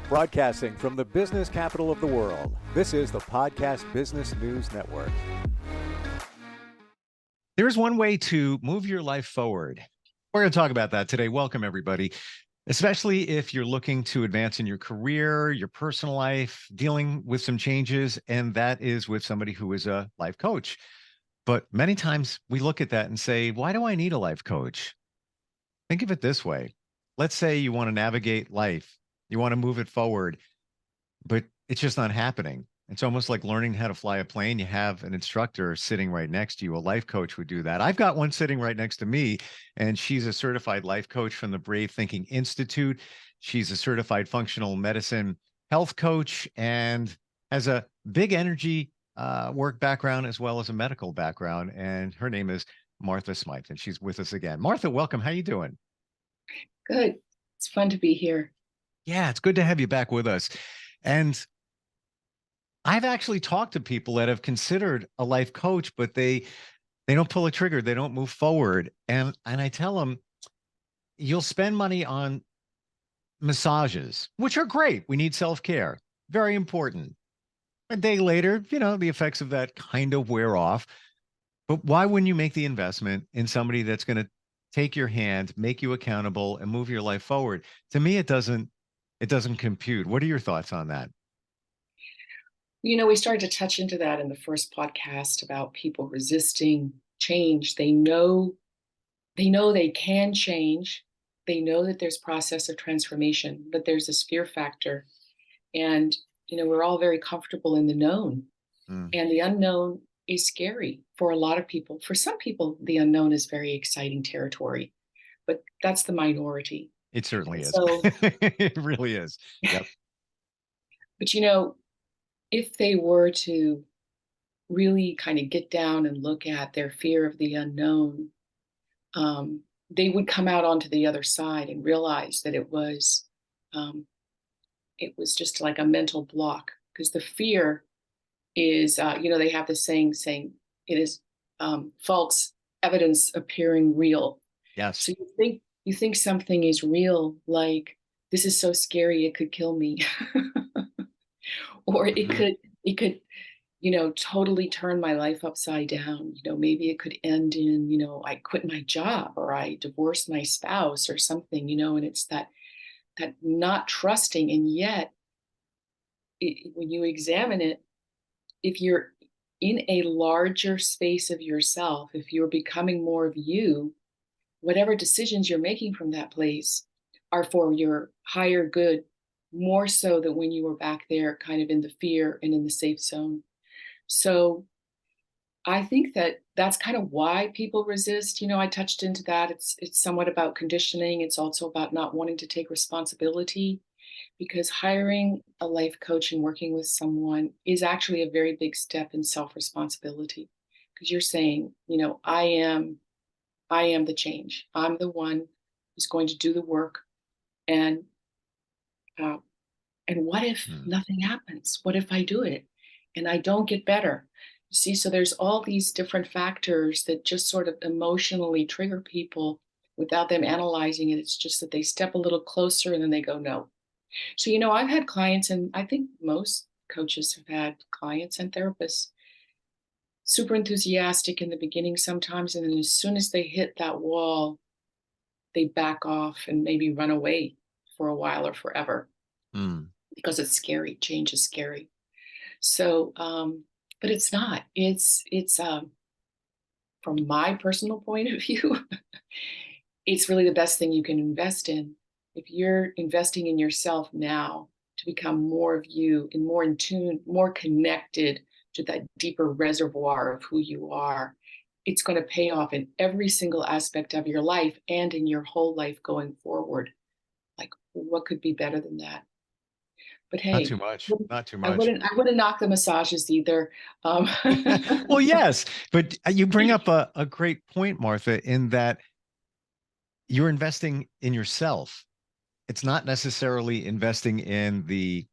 Broadcasting from the business capital of the world, this is the Podcast Business News Network. There's one way to move your life forward. We're going to talk about that today. Welcome, everybody, especially if you're looking to advance in your career, your personal life, dealing with some changes, and that is with somebody who is a life coach. But many times we look at that and say, why do I need a life coach? Think of it this way. Let's say you want to navigate life, you want to move it forward, but it's just not happening. It's almost like learning how to fly a plane. You have an instructor sitting right next to you. A life coach would do that. I've got one sitting right next to me, and she's a certified life coach from the Brave Thinking Institute. She's a certified functional medicine health coach and has a big energy work background as well as a medical background. And her name is Martha Smythe, and she's with us again. Martha, welcome. How you doing? Good. It's fun to be here. Yeah, it's good to have you back with us. And I've actually talked to people that have considered a life coach, but they don't pull a trigger, they don't move forward. And I tell them, you'll spend money on massages, which are great. We need self-care, very important. A day later, the effects of that kind of wear off. But why wouldn't you make the investment in somebody that's going to take your hand, make you accountable, and move your life forward? To me, it doesn't compute. What are your thoughts on that? We started to touch into that in the first podcast about people resisting change. They know they can change. They know that there's process of transformation, but there's this fear factor. And, we're all very comfortable in the known. And the unknown is scary for a lot of people. For some people, the unknown is very exciting territory, but that's the minority. It certainly is. So, it really is. Yep. But, if they were to really kind of get down and look at their fear of the unknown, they would come out onto the other side and realize that it was just like a mental block, because the fear is, they have this saying it is false evidence appearing real. Yes. So you think something is real, like, this is so scary, it could kill me. Or it could, totally turn my life upside down. Maybe it could end in, I quit my job, or I divorced my spouse or something, and it's that not trusting. And yet, when you examine it, if you're in a larger space of yourself, if you're becoming more of you, whatever decisions you're making from that place are for your higher good, more so than when you were back there kind of in the fear and in the safe zone. So I think that that's kind of why people resist. I touched into that. It's somewhat about conditioning. It's also about not wanting to take responsibility, because hiring a life coach and working with someone is actually a very big step in self-responsibility, because you're saying, I am the change. I'm the one who's going to do the work. And what if nothing happens? What if I do it and I don't get better? You see, so there's all these different factors that just sort of emotionally trigger people without them analyzing it. It's just that they step a little closer and then they go, no. So, I've had clients, and I think most coaches have had clients and therapists, super enthusiastic in the beginning sometimes. And then as soon as they hit that wall, they back off and maybe run away for a while or forever. Because it's scary. Change is scary. So, but it's not. It's from my personal point of view, it's really the best thing you can invest in. If you're investing in yourself now to become more of you and more in tune, more connected to that deeper reservoir of who you are, it's going to pay off in every single aspect of your life and in your whole life going forward. Like, what could be better than that? But hey, not too much. I wouldn't knock the massages either. Well, yes, but you bring up a great point, Martha, in that you're investing in yourself. It's not necessarily investing in the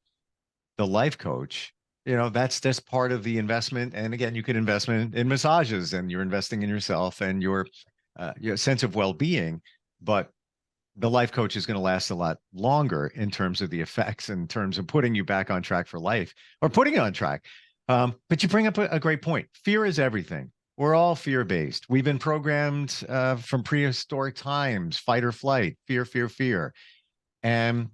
life coach. That's just part of the investment. And again, you could invest in massages, and you're investing in yourself and your sense of well-being. But the life coach is going to last a lot longer in terms of the effects, in terms of putting you back on track for life or putting you on track. But you bring up a great point. Fear is everything. We're all fear based. We've been programmed from prehistoric times, fight or flight, fear, fear, fear. And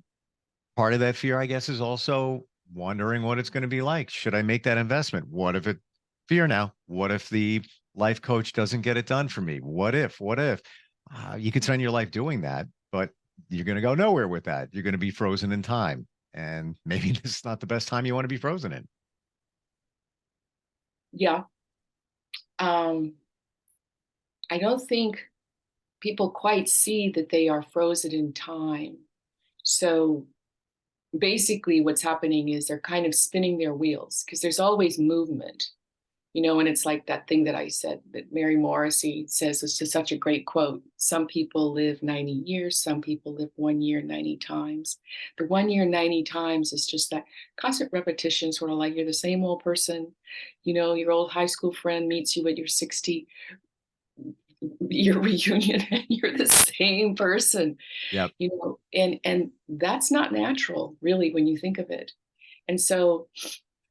part of that fear, I guess, is also wondering what it's going to be like. Should I make that investment? What if it, fear now, what if the life coach doesn't get it done for me? What if? You could spend your life doing that, but you're going to go nowhere with that. You're going to be frozen in time. And maybe this is not the best time you want to be frozen in. Yeah. I don't think people quite see that they are frozen in time. So basically, what's happening is they're kind of spinning their wheels because there's always movement, and it's like that thing that I said that Mary Morrissey says is just such a great quote. Some people live 90 years, some people live 1 year 90 times. The 1 year 90 times is just that constant repetition, sort of like you're the same old person. Your old high school friend meets you at your 60-year reunion and you're the same person, Yep. and that's not natural, really, when you think of it. And so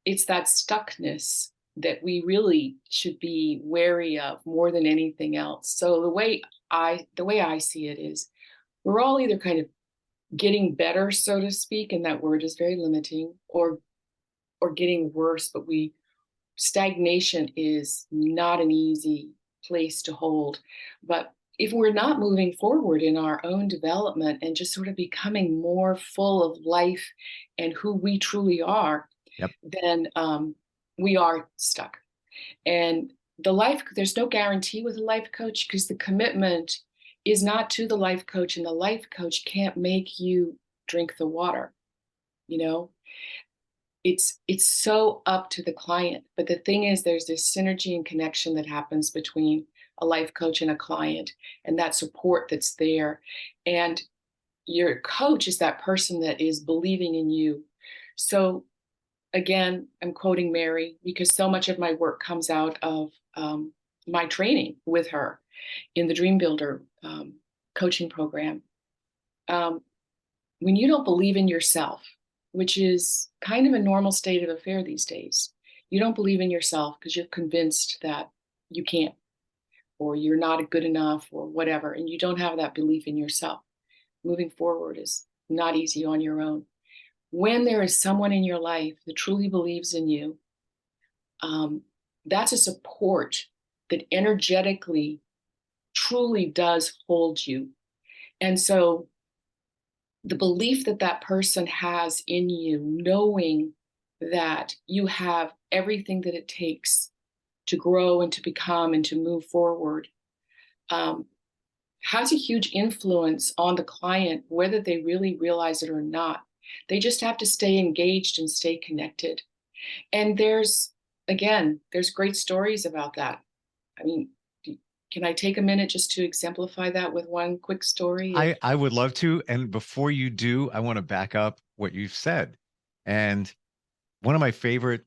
it's that stuckness that we really should be wary of more than anything else. So the way I see it is we're all either kind of getting better, so to speak, and that word is very limiting, or getting worse, but stagnation is not an easy place to hold. But if we're not moving forward in our own development and just sort of becoming more full of life and who we truly are, Yep. then we are stuck. And there's no guarantee with a life coach because the commitment is not to the life coach, and the life coach can't make you drink the water. You know, it's so up to the client. But the thing is, there's this synergy and connection that happens between a life coach and a client, and that support that's there. And your coach is that person that is believing in you. So again, I'm quoting Mary because so much of my work comes out of my training with her in the Dream Builder coaching program. When you don't believe in yourself, which is kind of a normal state of affair these days, you don't believe in yourself because you're convinced that you can't, or you're not good enough, or whatever, and you don't have that belief in yourself. Moving forward is not easy on your own. When there is someone in your life that truly believes in you, that's a support that energetically truly does hold you. And so the belief that that person has in you, knowing that you have everything that it takes to grow and to become and to move forward, has a huge influence on the client, whether they really realize it or not. They just have to stay engaged and stay connected. And there's great stories about that. I mean, can I take a minute just to exemplify that with one quick story? I would love to. And before you do, I want to back up what you've said. And one of my favorite,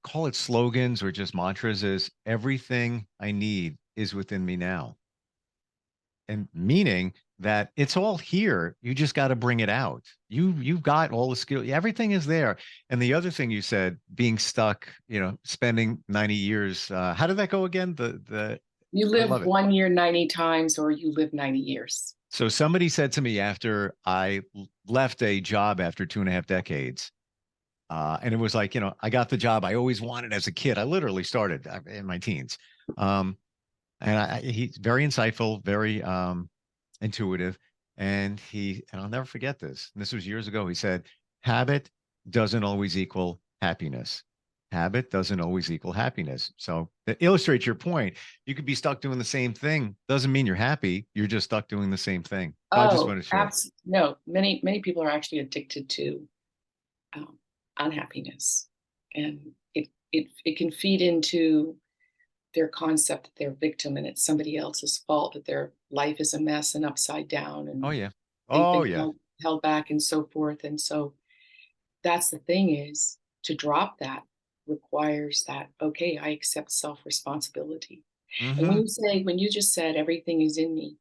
call it slogans or just mantras, is everything I need is within me now. And meaning that it's all here. You just got to bring it out. You've got all the skill. Everything is there. And the other thing you said, being stuck, spending 90 years. How did that go again? You I live love it. 1 year 90 times, or you live 90 years. So somebody said to me after I left a job after 2.5 decades, and it was like, I got the job I always wanted as a kid. I literally started in my teens. And he's very insightful, very intuitive. And I'll never forget this. And this was years ago. He said, habit doesn't always equal happiness. Habit doesn't always equal happiness. So that illustrates your point. You could be stuck doing the same thing. Doesn't mean you're happy. You're just stuck doing the same thing. I just Oh, want to share. no. Many people are actually addicted to unhappiness, and it can feed into their concept that they're a victim and it's somebody else's fault, that their life is a mess and upside down, Oh and yeah. they've Oh been yeah. held back and so forth. And so that's the thing, is to drop that requires that, okay, I accept self-responsibility. And Hmm. when you just said everything is in me,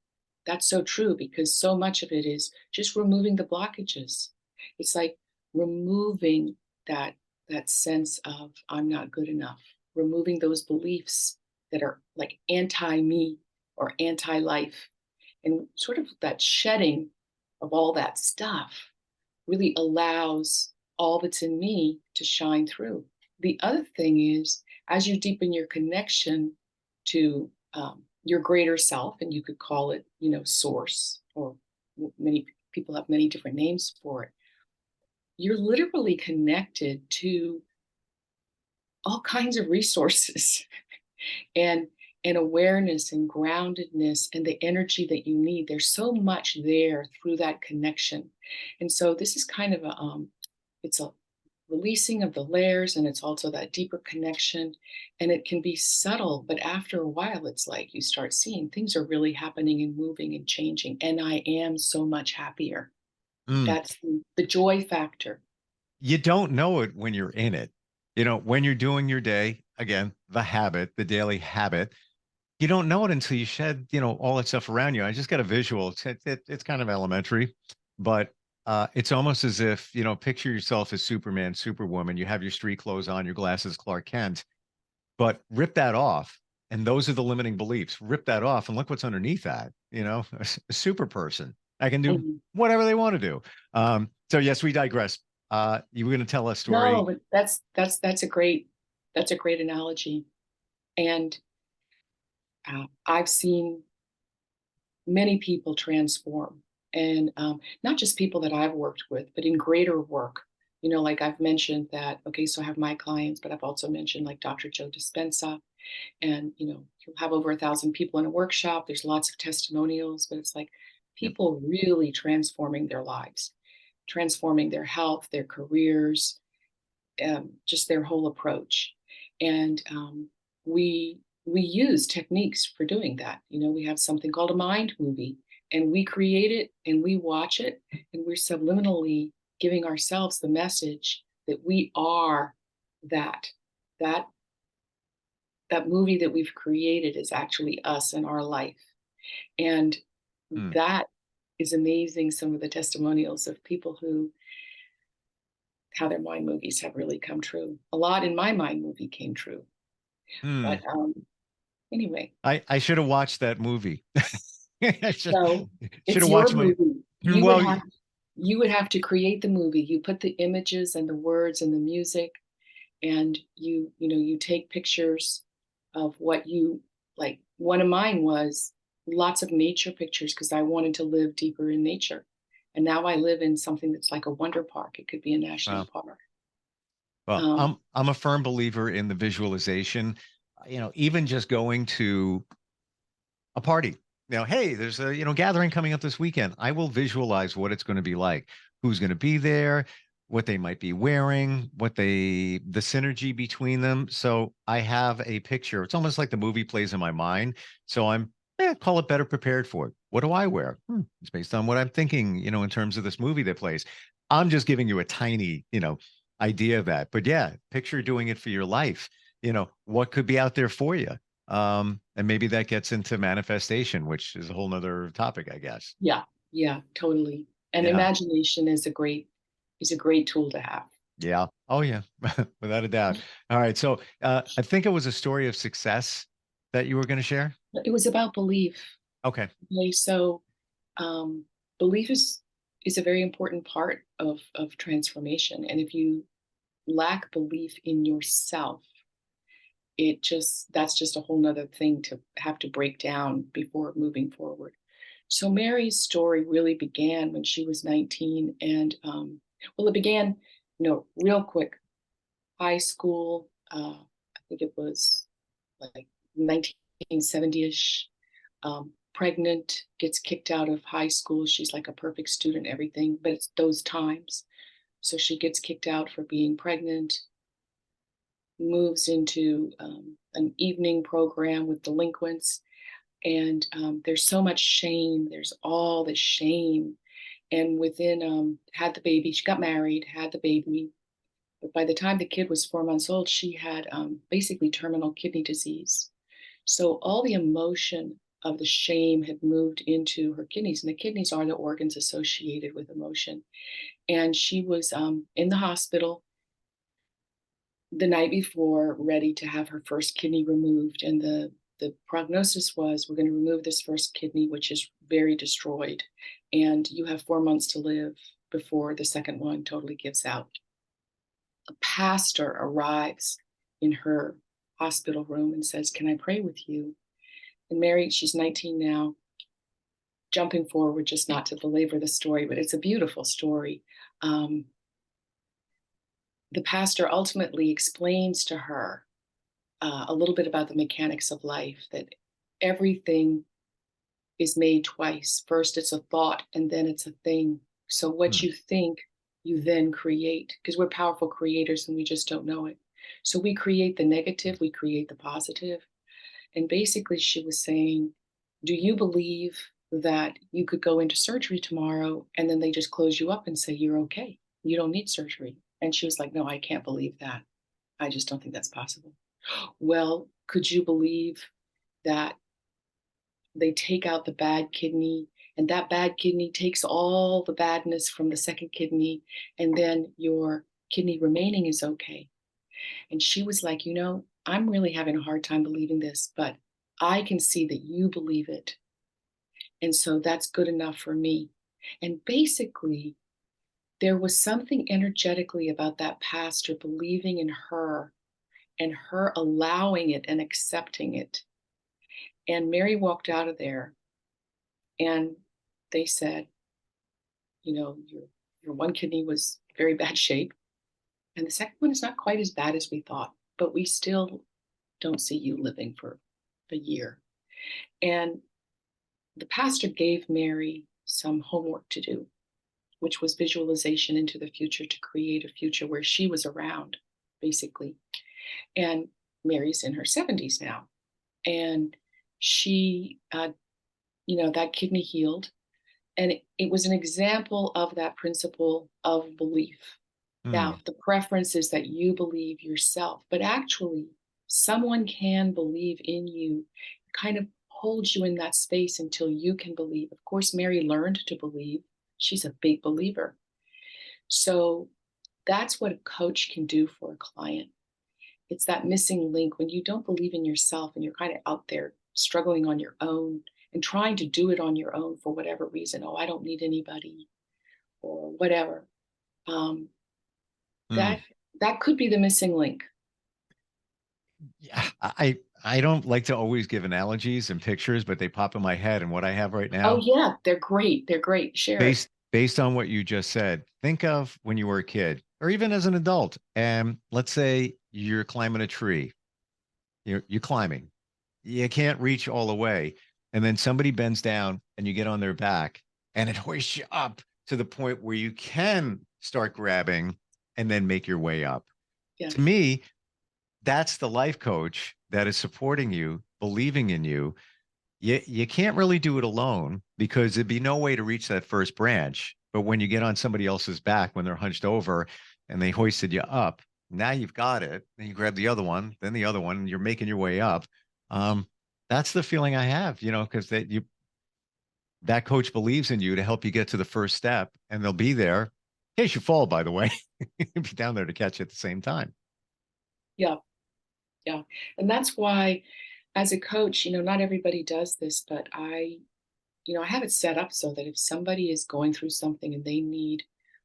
that's so true, because so much of it is just removing the blockages. It's like removing that that sense of I'm not good enough, removing those beliefs that are like anti me or anti life, and sort of that shedding of all that stuff really allows all that's in me to shine through. The other thing is, as you deepen your connection to your greater self, and you could call it, source, or many people have many different names for it, you're literally connected to all kinds of resources and awareness and groundedness and the energy that you need. There's so much there through that connection. And so this is kind of it's a releasing of the layers, and it's also that deeper connection. And it can be subtle, but after a while, it's like you start seeing things are really happening and moving and changing. And I am so much happier. Mm. That's the joy factor. You don't know it when you're in it. When you're doing your day, again, the habit, the daily habit, you don't know it until you shed, all that stuff around you. I just got a visual. It's kind of elementary, but it's almost as if, picture yourself as Superman, Superwoman. You have your street clothes on, your glasses, Clark Kent, but rip that off. And those are the limiting beliefs. Rip that off, and look what's underneath that. A super person. I can do Mhm. whatever they want to do. So yes, we digress. You were going to tell a No, story. but that's a great analogy. And I've seen many people transform, and not just people that I've worked with, but in greater work. Like I've mentioned that. Okay, so I have my clients, but I've also mentioned like Dr. Joe Dispenza, and he'll have over 1,000 people in a workshop. There's lots of testimonials, but it's like Yep. people really transforming their lives, transforming their health, their careers, just their whole approach. And we use techniques for doing that. We have something called a mind movie, and we create it and we watch it, and we're subliminally giving ourselves the message that we are that that that movie that we've created is actually us in our life. And Hmm. that is amazing. Some of the testimonials of people who how their mind movies have really come true. A lot in my mind movie came true. Hmm. But anyway, I should have watched that movie. I so should it's have your watched my. movie. Well, You would have to create the movie. You put the images and the words and the music, and you take pictures of what you like. One of mine was lots of nature pictures, because I wanted to live deeper in nature. And now I live in something that's like a wonder park. It could be a national well, park. well, Um, I'm a firm believer in the visualization. Even just going to a party. Hey, there's a gathering coming up this weekend. I will visualize what it's going to be like, who's going to be there, what they might be wearing, the synergy between them. So I have a picture. It's almost like the movie plays in my mind. So I'm call it better prepared for it. What do I wear? It's based on what I'm thinking, in terms of this movie that plays. I'm just giving you a tiny, idea of that. But yeah, picture doing it for your life. What could be out there for you? And maybe that gets into manifestation, which is a whole nother topic, I guess. yeah, yeah, totally. And Yeah. imagination is a great tool to have. Yeah. Oh, yeah. Without a doubt. All right. So I think it was a story of success that you were going to share. It was about belief. Okay. Okay, so belief is a very important part of transformation. And if you lack belief in yourself, that's just a whole nother thing to have to break down before moving forward. So Mary's story really began when she was 19, and well, it began, real quick. High school. I think it was like 1970ish. Pregnant, gets kicked out of high school. She's like a perfect student, everything, but it's those times. So she gets kicked out for being pregnant, moves into an evening program with delinquents. And there's so much shame. There's all the shame. And within, had the baby, she got married, had the baby. But by the time the kid was 4 months old, she had basically terminal kidney disease. So all the emotion of the shame had moved into her kidneys, and the kidneys are the organs associated with emotion. And she was in the hospital the night before, ready to have her first kidney removed. And the prognosis was, we're going to remove this first kidney, which is very destroyed, and you have 4 months to live before the second one totally gives out. A pastor arrives in her hospital room and says, "Can I pray with you?" And Mary, she's 19 now, jumping forward, just not to belabor the story, but it's a beautiful story. Um, the pastor ultimately explains to her a little bit about the mechanics of life, that everything is made twice. First, it's a thought, and then it's a thing. So, what Hmm. you think, you then create, because we're powerful creators and we just don't know it. So, we create the negative, we create the positive. And basically, she was saying, "Do you believe that you could go into surgery tomorrow and then they just close you up and say you're okay? You don't need surgery?" And she was like, "No, I can't believe that. I just don't think that's possible." "Well, could you believe that they take out the bad kidney, and that bad kidney takes all the badness from the second kidney, and then your kidney remaining is okay?" And she was like, "I'm really having a hard time believing this, but I can see that you believe it. And so that's good enough for me." And basically, there was something energetically about that pastor believing in her and her allowing it and accepting it. And Mary walked out of there, and they said, your one kidney was very bad shape, and the second one is not quite as bad as we thought, but we still don't see you living for a year. And the pastor gave Mary some homework to do, which was visualization into the future, to create a future where she was around, basically. And Mary's in her 70s now. And she, that kidney healed. And it was an example of that principle of belief. Hmm. Now, the preference is that you believe yourself, but actually, someone can believe in you, kind of hold you in that space until you can believe. Of course, Mary learned to believe. She's a big believer. So that's what a coach can do for a client. It's that missing link when you don't believe in yourself and you're kind of out there struggling on your own and trying to do it on your own for whatever reason. Oh, I don't need anybody or whatever. Um, Hmm. that that could be the missing link. Yeah, I don't like to always give analogies and pictures, but they pop in my head. And what I have right Oh now, yeah, they're great. They're great. Share it. based on what you just said, think of when you were a kid or even as an adult, and let's say you're climbing a tree. You're climbing. You can't reach all the way. And then somebody bends down and you get on their back and it hoists you up to the point where you can start grabbing and then make your way up. To Yes. me, that's the life coach that is supporting you, believing in you. You can't really do it alone because there'd be no way to reach that first branch. But when you get on somebody else's back, when they're hunched over and they hoisted you up, now you've got it. Then you grab the other one, then the other one, and you're making your way up. Um, that's the feeling I have, because that coach believes in you to help you get to the first step, and they'll be there in case you fall, by the way. Be down there to catch you at the same time. Yeah. Yeah. And that's why, as a coach, not everybody does this, but I have it set up so that if somebody is going through something and they need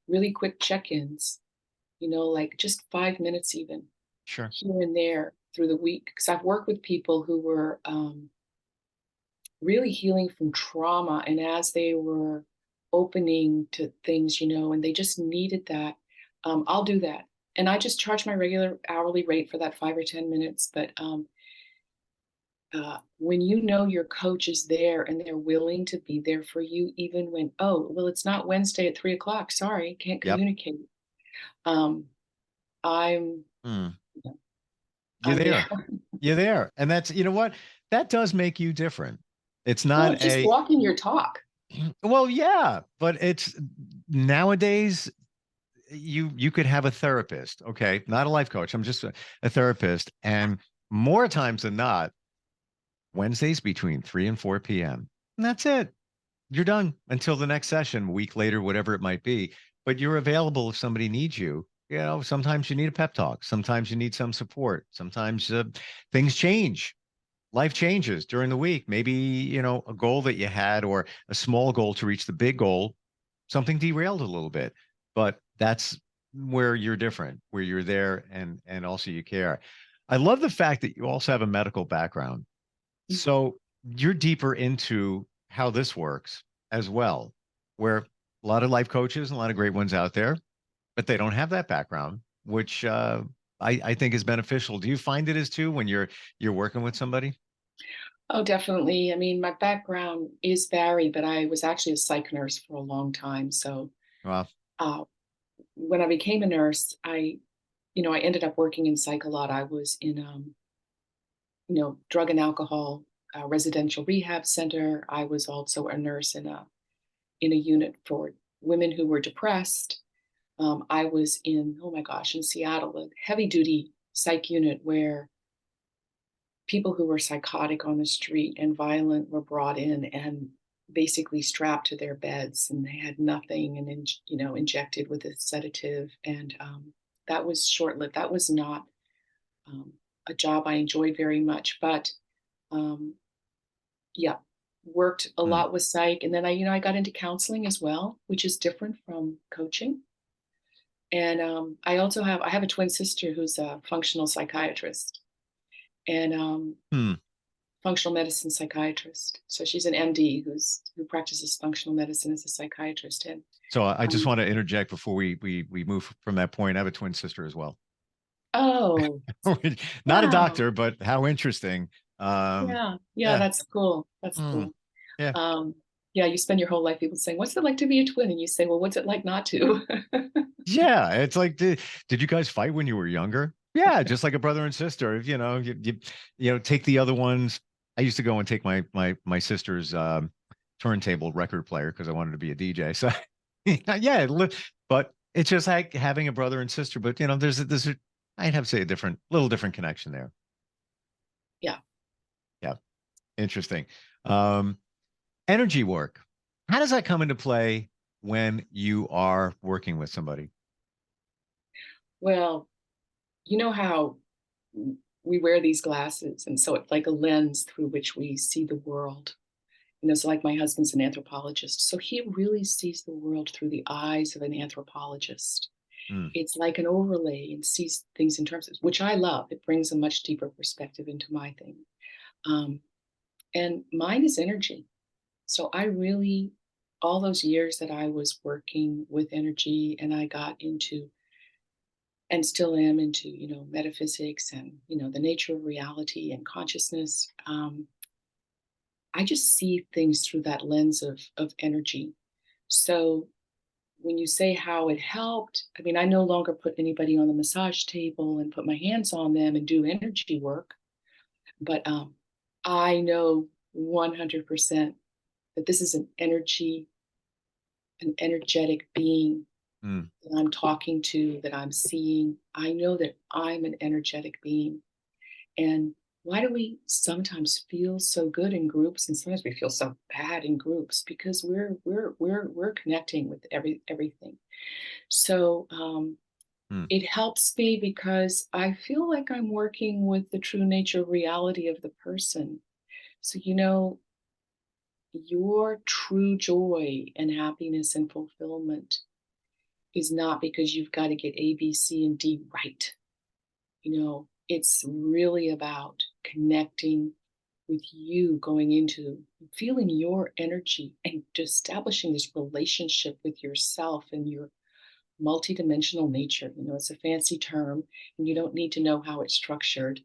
really quick check-ins, like just 5 minutes even Sure. here and there through the week, because I've worked with people who were really healing from trauma, and as they were opening to things, and they just needed that, I'll do that. And I just charge my regular hourly rate for that 5 or 10 minutes. But when your coach is there and they're willing to be there for you, even when, oh, well, it's not Wednesday at 3 o'clock. Sorry, can't Yep. communicate. Um, I'm, Hmm. You're I'm there. there. You're there. And that's, you know what? That does make you different. It's Well, not just a, walking your talk. well, yeah, but it's nowadays you could have a therapist, okay? Not a life coach. I'm just a therapist. And more times than not, Wednesdays between 3 and 4 p.m. And that's it. You're done until the next session, a week later, whatever it might be. But you're available if somebody needs you. You know, sometimes you need a pep talk. Sometimes you need some support. Sometimes things change. Life changes during the week. Maybe, you know, a goal that you had or a small goal to reach the big goal, something derailed a little bit. But that's where you're different, where you're there and also you care. I love the fact that you also have a medical background. Mhm. So you're deeper into how this works as well, where a lot of life coaches and a lot of great ones out there, but they don't have that background, which I think is beneficial. Do you find it is too when you're working with somebody? Oh, definitely. I mean, my background is varied, but I was actually a psych nurse for a long time. So Well, uh, when I became a nurse, I ended up working in psych a lot. I was in, drug and alcohol residential rehab center. I was also a nurse in a unit for women who were depressed. I was in, oh my gosh, in Seattle, a heavy duty psych unit where people who were psychotic on the street and violent were brought in and basically strapped to their beds, and they had nothing, and then injected with a sedative. And that was short lived. That was not um, a job I enjoyed very much, but um, yeah, worked a hmm. lot with psych. And then I got into counseling as well, which is different from coaching. And I have a twin sister who's a functional psychiatrist and Hmm. functional medicine psychiatrist. So she's an MD who practices functional medicine as a psychiatrist. And So I just um, want to interject before we move from that point. I have a twin sister as well. oh Not a wow, doctor, but how interesting. yeah, yeah, Yeah. that's cool. That's Mm, cool. yeah. Um, yeah, you spend your whole life people saying, "What's it like to be a twin?" And you say, "Well, what's it like not to?" Yeah, it's like, did you guys fight when you were younger? Yeah, just like a brother and sister. You know, you know, take the other ones. I used to go and take my sister's turntable record player because I wanted to be a DJ. So yeah, but it's just like having a brother and sister. But you know, there's I'd have to say a little different connection there. Yeah. Yeah, interesting. Um, Energy work. How does that come into play when you are working with somebody? Well, you know how we wear these glasses, and so it's like a lens through which we see the world. So like my husband's an anthropologist, so he really sees the world through the eyes of an anthropologist. Mm, It's like an overlay and sees things in terms of, which I love. It brings a much deeper perspective into my thing. Um, and mine is energy. So I really, all those years that I was working with energy and I got into and still am into, metaphysics and, the nature of reality and consciousness. I just see things through that lens of energy. So when you say how it helped, I mean, I no longer put anybody on the massage table and put my hands on them and do energy work, but I know 100% that this is an energetic being mm, that I'm talking to, that I'm seeing. I know that I'm an energetic being. And why do we sometimes feel so good in groups and sometimes we feel so bad in groups? Because we're connecting with everything. So mm, it helps me because I feel like I'm working with the true nature reality of the person. So your true joy and happiness and fulfillment is not because you've got to get A, B, C, and D right. It's really about connecting with you, going into feeling your energy and establishing this relationship with yourself and your multidimensional nature. It's a fancy term and you don't need to know how it's structured,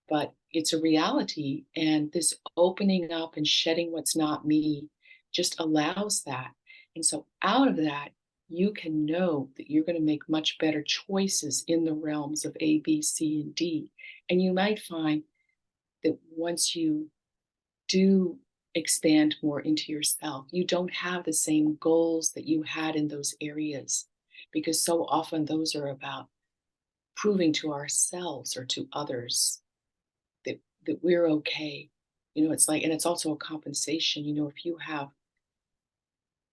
but it's a reality. And this opening up and shedding what's not me just allows that. And so out of that, you can know that you're going to make much better choices in the realms of A, B, C, and D. And you might find that once you do expand more into yourself, you don't have the same goals that you had in those areas, because so often those are about proving to ourselves or to others that we're okay. It's like, and it's also a compensation. If you have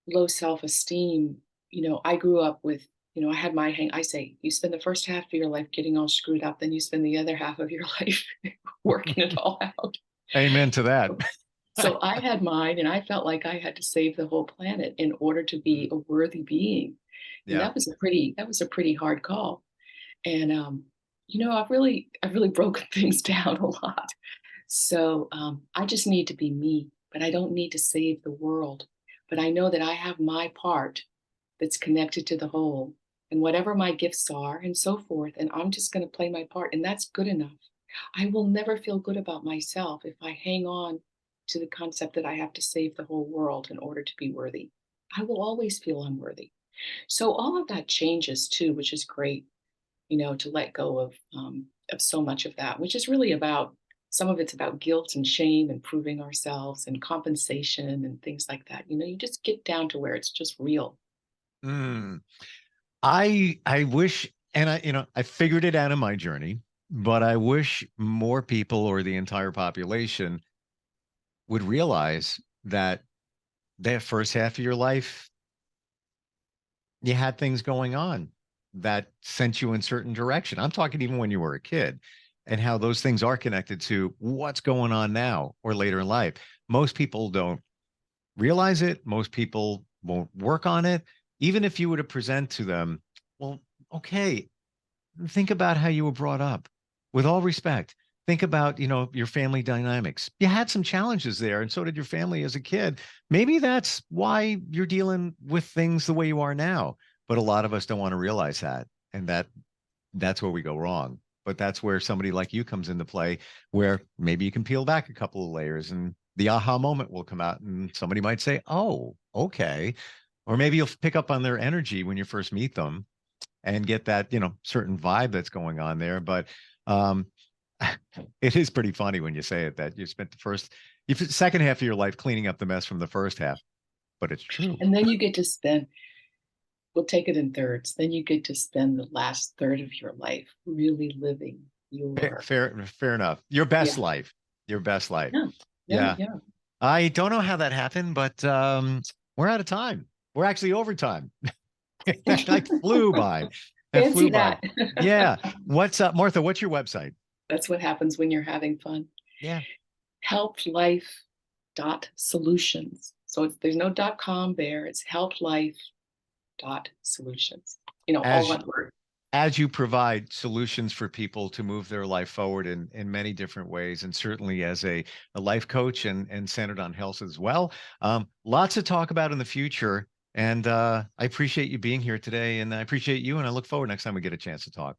low self-esteem, I grew up with, I had I say, you spend the first half of your life getting all screwed up, then you spend the other half of your life working it all out. Amen to that. So I had mine, and I felt like I had to save the whole planet in order to be a worthy being. And Yeah. that was a pretty hard call. And I've really broken things down a lot. So I just need to be me, but I don't need to save the world. But I know that I have my part that's connected to the whole, and whatever my gifts are and so forth, and I'm just going to play my part, and that's good enough. I will never feel good about myself if I hang on to the concept that I have to save the whole world in order to be worthy. I will always feel unworthy. So all of that changes too, which is great, to let go of so much of that, which is really about, some of it's about guilt and shame and proving ourselves and compensation and things like that. You just get down to where it's just real. Mm. I wish, and I figured it out in my journey, but I wish more people or the entire population would realize that first half of your life, you had things going on that sent you in certain direction. I'm talking even when you were a kid, and how those things are connected to what's going on now or later in life. Most people don't realize it. Most people won't work on it. Even if you were to present to them, well, okay, think about how you were brought up. With all respect, think about, your family dynamics. You had some challenges there, and so did your family as a kid. Maybe that's why you're dealing with things the way you are now. But a lot of us don't want to realize that. And that's where we go wrong. But that's where somebody like you comes into play, where maybe you can peel back a couple of layers and the aha moment will come out, and somebody might say, oh, okay. Or maybe you'll pick up on their energy when you first meet them and get that, certain vibe that's going on there. But it is pretty funny when you say it, that you spent the second half of your life cleaning up the mess from the first half, but it's true. And then you get to spend, we'll take it in thirds. Then you get to spend the last third of your life really living your Fair enough. Your best yeah. life. Your best life. Yeah. I don't know how that happened, but we're out of time. We're actually over time. That like flew by. That flew by. Yeah. What's up, Martha? What's your website? That's what happens when you're having fun. Yeah. helplife.solutions. So there's no .com there. It's helplife.solutions. All one word. As you provide solutions for people to move their life forward in many different ways, and certainly as a life coach and centered on health as well. Lots to talk about in the future. And I appreciate you being here today, and I appreciate you, and I look forward next time we get a chance to talk.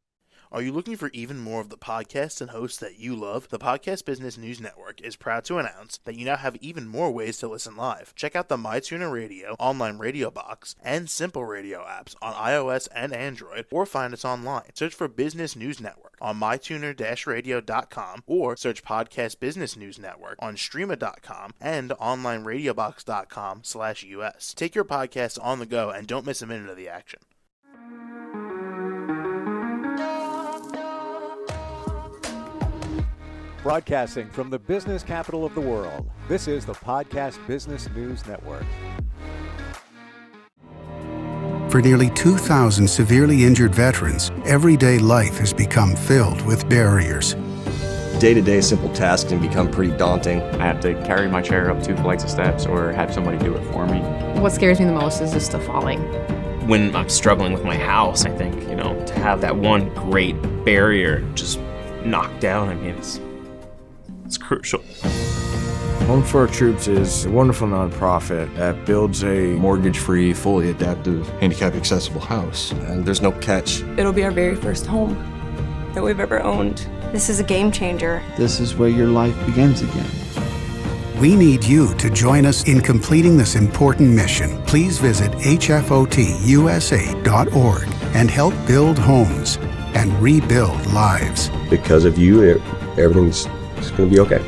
Are you looking for even more of the podcasts and hosts that you love? The Podcast Business News Network is proud to announce that you now have even more ways to listen live. Check out the MyTuner Radio, online radio box, and Simple Radio apps on iOS and Android, or find us online. Search for Business News Network on mytuner-radio.com, or search Podcast Business News Network on streama.com and onlineradiobox.com/US. Take your podcast on the go and don't miss a minute of the action. Broadcasting from the business capital of the world, this is the Podcast Business News Network. For nearly 2,000 severely injured veterans, everyday life has become filled with barriers. Day-to-day simple tasks can become pretty daunting. I have to carry my chair up 2 flights of steps or have somebody do it for me. What scares me the most is just the falling. When I'm struggling with my house, I think, to have that one great barrier just knocked down, it's crucial. Home for Our Troops is a wonderful nonprofit that builds a mortgage-free, fully adaptive, handicap-accessible house. And there's no catch. It'll be our very first home that we've ever owned. This is a game changer. This is where your life begins again. We need you to join us in completing this important mission. Please visit hfotusa.org and help build homes and rebuild lives. Because of you, everything's going to be okay.